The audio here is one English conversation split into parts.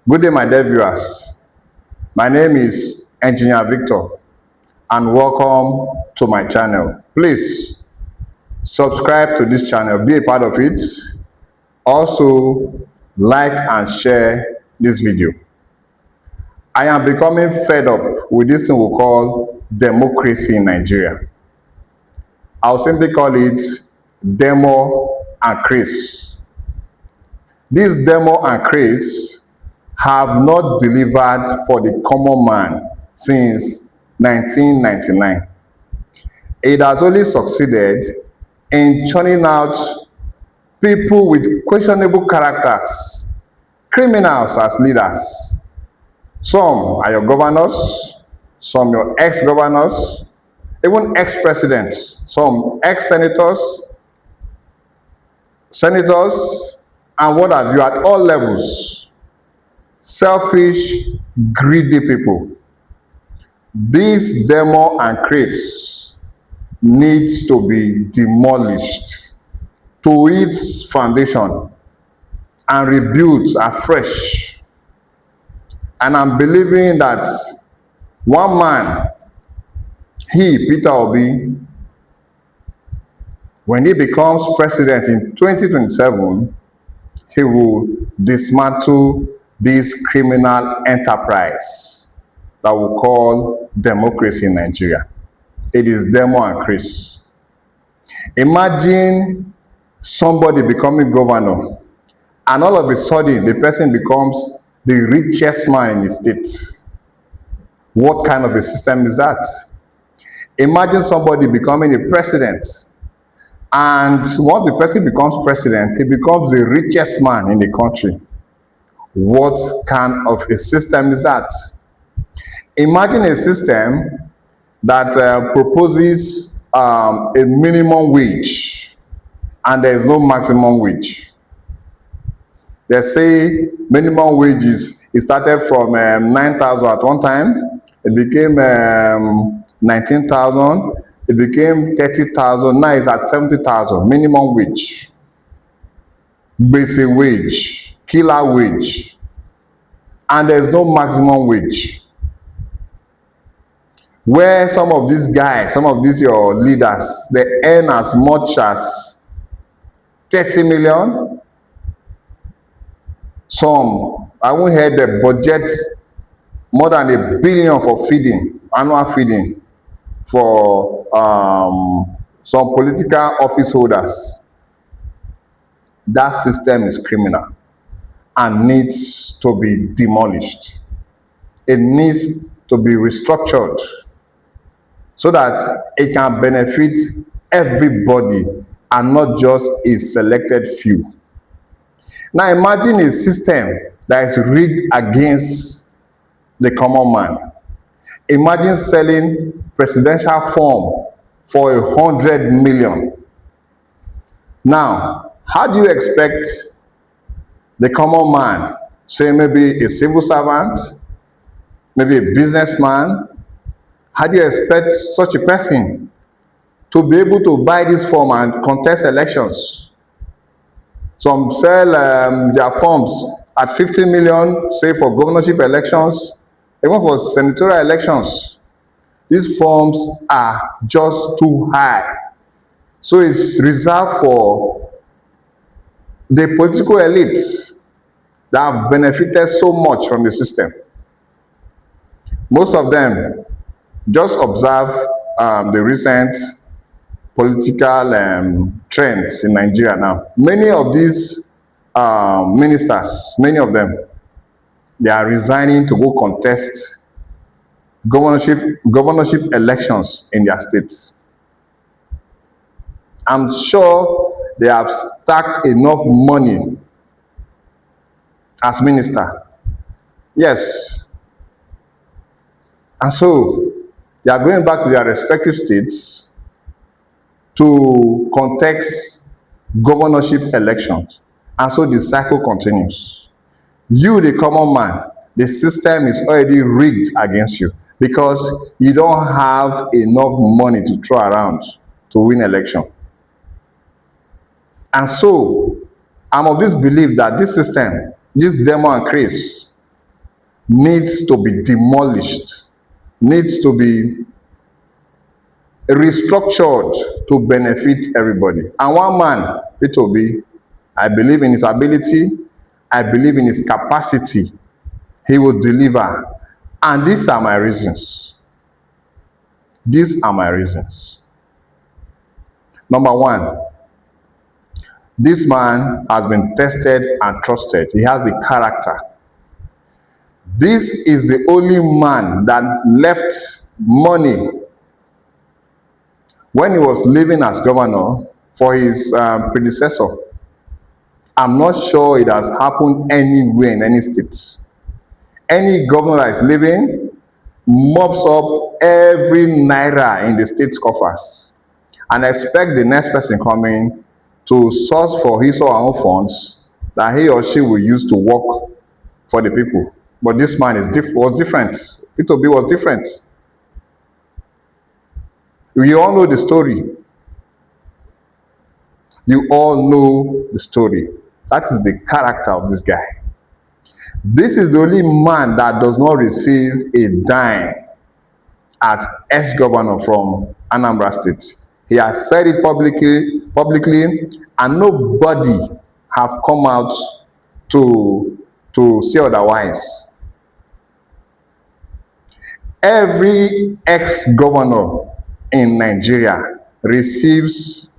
Good day, my dear viewers. My name is Engineer Victor, and welcome to my channel. Please subscribe to this channel, be a part of it. Also, like and share this video. I am becoming fed up with this thing we call democracy in Nigeria. I'll simply call it demo and craze. This demo and craze have not delivered for the common man since 1999. It has only succeeded in churning out people with questionable characters, criminals as leaders. Some are your governors, some your ex-governors, even ex-presidents, some ex-senators, and what have you at all levels. Selfish, greedy people. This demo and craze needs to be demolished to its foundation and rebuilt afresh. And I'm believing that one man, Peter Obi, when he becomes president in 2027, he will dismantle this criminal enterprise that we call democracy in Nigeria. It is demo and craze. Imagine somebody becoming governor, and all of a sudden the person becomes the richest man in the state. What kind of a system is that? Imagine somebody becoming a president, and once the person becomes president, he becomes the richest man in the country. What kind of a system is that? Imagine a system that proposes a minimum wage and there is no maximum wage. They say minimum wages, it started from 9,000 at one time, it became 19,000, it became 30,000, now it's at 70,000, minimum wage, basic wage, killer wage, and there's no maximum wage. Where some of these guys, some of these your leaders, they earn as much as 30 million. Some, I won't hear the budget more than $1 billion for feeding, annual feeding for some political office holders. That system is criminal and needs to be demolished. It needs to be restructured so that it can benefit everybody and not just a selected few. Now imagine a system that is rigged against the common man. Imagine selling presidential form for 100 million. Now, how do you expect the common man, say maybe a civil servant, maybe a businessman, how do you expect such a person to be able to buy this form and contest elections? Some sell their forms at 50 million, say for governorship elections, even for senatorial elections. These forms are just too high. So it's reserved for the political elites that have benefited so much from the system. Most of them, just observe the recent political trends in Nigeria now. Many of these ministers, many of them, they are resigning to go contest governorship elections in their states. I'm sure they have stacked enough money as minister. Yes. And so they are going back to their respective states to contest governorship elections. And so the cycle continues. You, the common man, the system is already rigged against you because you don't have enough money to throw around to win election. And so I'm of this belief that this system, this demo and craze, needs to be demolished, needs to be restructured to benefit everybody. And one man, Peter Obi, I believe in his ability, I believe in his capacity. He will deliver. And these are my reasons. These are my reasons. Number one, this man has been tested and trusted. He has the character. This is the only man that left money when he was living as governor for his predecessor. I'm not sure it has happened anywhere in any state. Any governor that is living mops up every naira in the state's coffers and expect the next person coming to source for his or her own funds that he or she will use to work for the people. But this man was different. Peter Obi was different. We all know the story. You all know the story. That is the character of this guy. This is the only man that does not receive a dime as ex-governor from Anambra State. He has said it publicly, and nobody have come out to say otherwise. Every ex-governor in Nigeria receives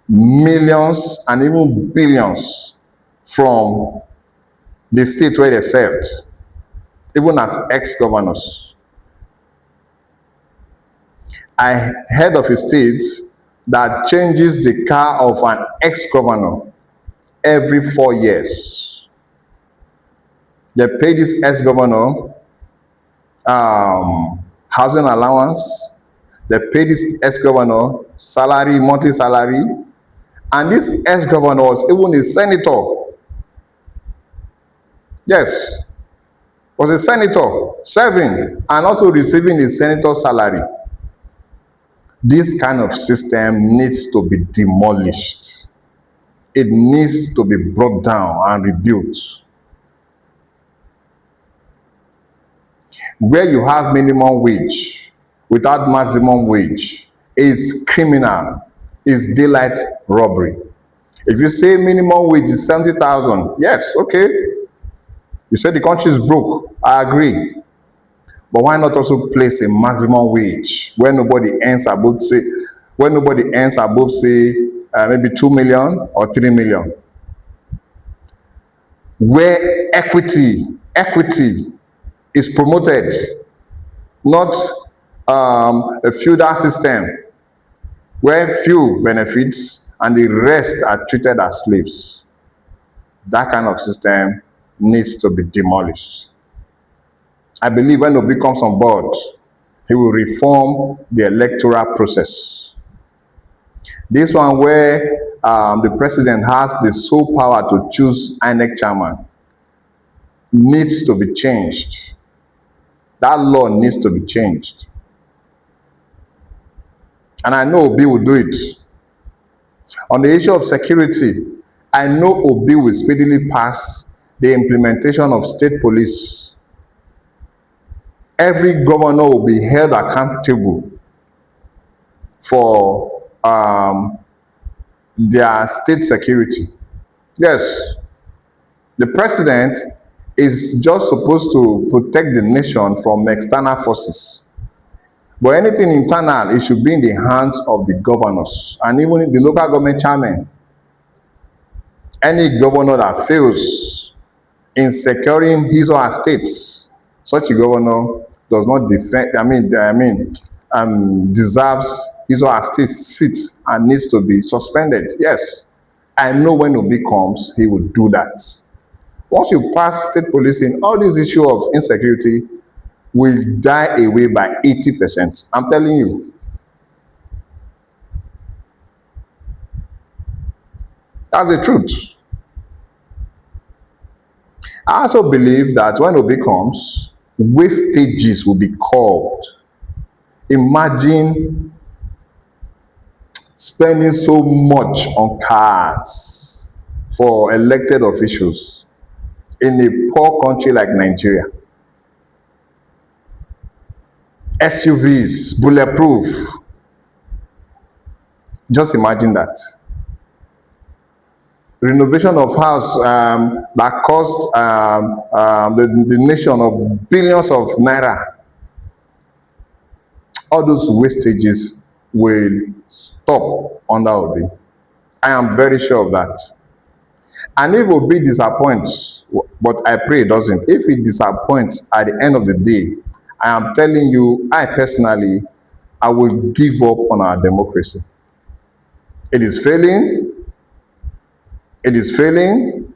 millions and even billions from the state where they served, even as ex-governors. I heard of a state that changes the car of an ex-governor every 4 years. They pay this ex-governor housing allowance. They pay this ex-governor salary, monthly salary. And this ex-governor was even a senator. Yes, was a senator, serving and also receiving a senator's salary. This kind of system needs to be demolished. It needs to be brought down and rebuilt. Where you have minimum wage without maximum wage, it's criminal. It's daylight robbery. If you say minimum wage is 70,000, yes, okay. You say the country is broke, I agree. But why not also place a maximum wage where nobody earns above, say, maybe 2 million or 3 million? Where equity is promoted, not a feudal system where few benefits and the rest are treated as slaves. That kind of system needs to be demolished. I believe when Obi comes on board, he will reform the electoral process. This one where the president has the sole power to choose INEC chairman needs to be changed. That law needs to be changed. And I know Obi will do it. On the issue of security, I know Obi will speedily pass the implementation of state police. Every governor will be held accountable for their state security. Yes, the president is just supposed to protect the nation from external forces. But anything internal, it should be in the hands of the governors and even the local government chairman. Any governor that fails in securing his or her states, such a governor does not deserves his or her state seat and needs to be suspended. Yes, I know when Obi comes, he will do that. Once you pass state policing, all this issue of insecurity will die away by 80%. I'm telling you. That's the truth. I also believe that when Obi comes, wastages will be curbed. Imagine spending so much on cars for elected officials in a poor country like Nigeria. SUVs, bulletproof. Just imagine that. Renovation of house that cost the nation of billions of naira. All those wastages will stop under Obi. I am very sure of that. And if Obi disappoints, but I pray it doesn't, if it disappoints at the end of the day, I am telling you, I personally, I will give up on our democracy. It is failing. It is failing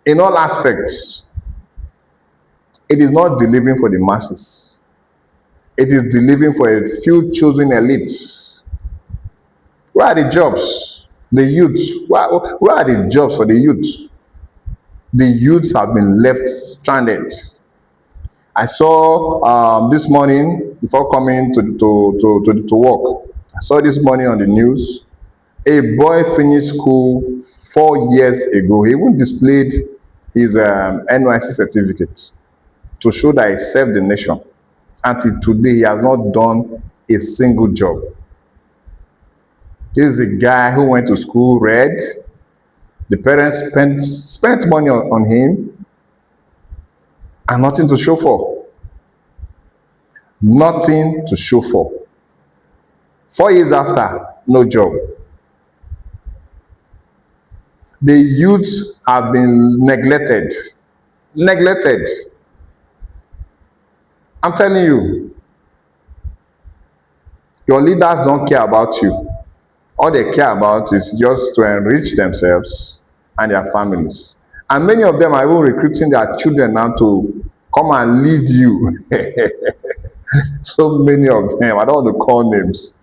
in all aspects. It is not delivering for the masses. It is delivering for a few chosen elites. Where are the jobs? The youth. Where are the jobs for the youth? The youths have been left stranded. I saw this morning before coming to work. I saw this morning on the news. A boy finished school 4 years ago. He even displayed his NYC certificate to show that he served the nation. Until today, he has not done a single job. This is a guy who went to school, read. The parents spent money on him and nothing to show for. Nothing to show for. 4 years after, no job. The youths have been neglected. Neglected. I'm telling you, your leaders don't care about you. All they care about is just to enrich themselves and their families. And many of them are even recruiting their children now to come and lead you. So many of them, I don't want to call names.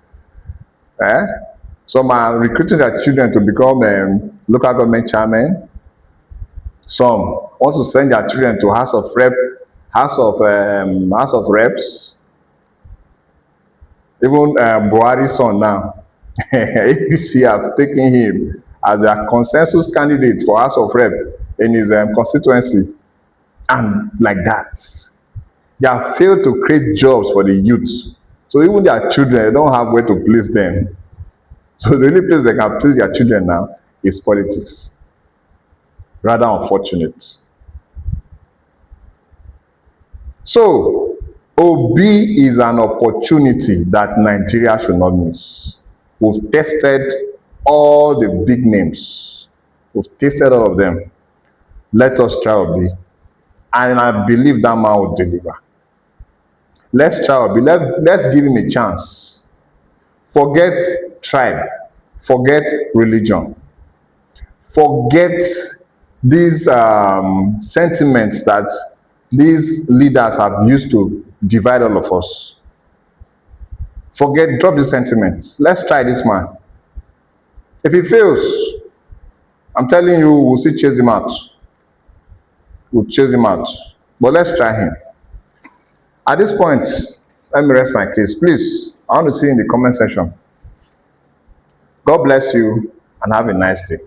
Some are recruiting their children to become local government chairmen. Some want to send their children to House of Reps. Even Buhari's son now. APC have taken him as a consensus candidate for House of Rep in his constituency. And like that, they have failed to create jobs for the youth. So even their children, they don't have where to place them. So the only place they can place their children now is politics. Rather unfortunate. So, Obi is an opportunity that Nigeria should not miss. We've tested all the big names. We've tested all of them. Let us try Obi. And I believe that man will deliver. Let's try Obi. Let's give him a chance. Forget tribe. Forget religion. Forget these sentiments that these leaders have used to divide all of us. Drop the sentiments. Let's try this man. If he fails, I'm telling you, we'll still chase him out. We'll chase him out. But let's try him. At this point, let me rest my case. Please, I want to see you in the comment section. God bless you and have a nice day.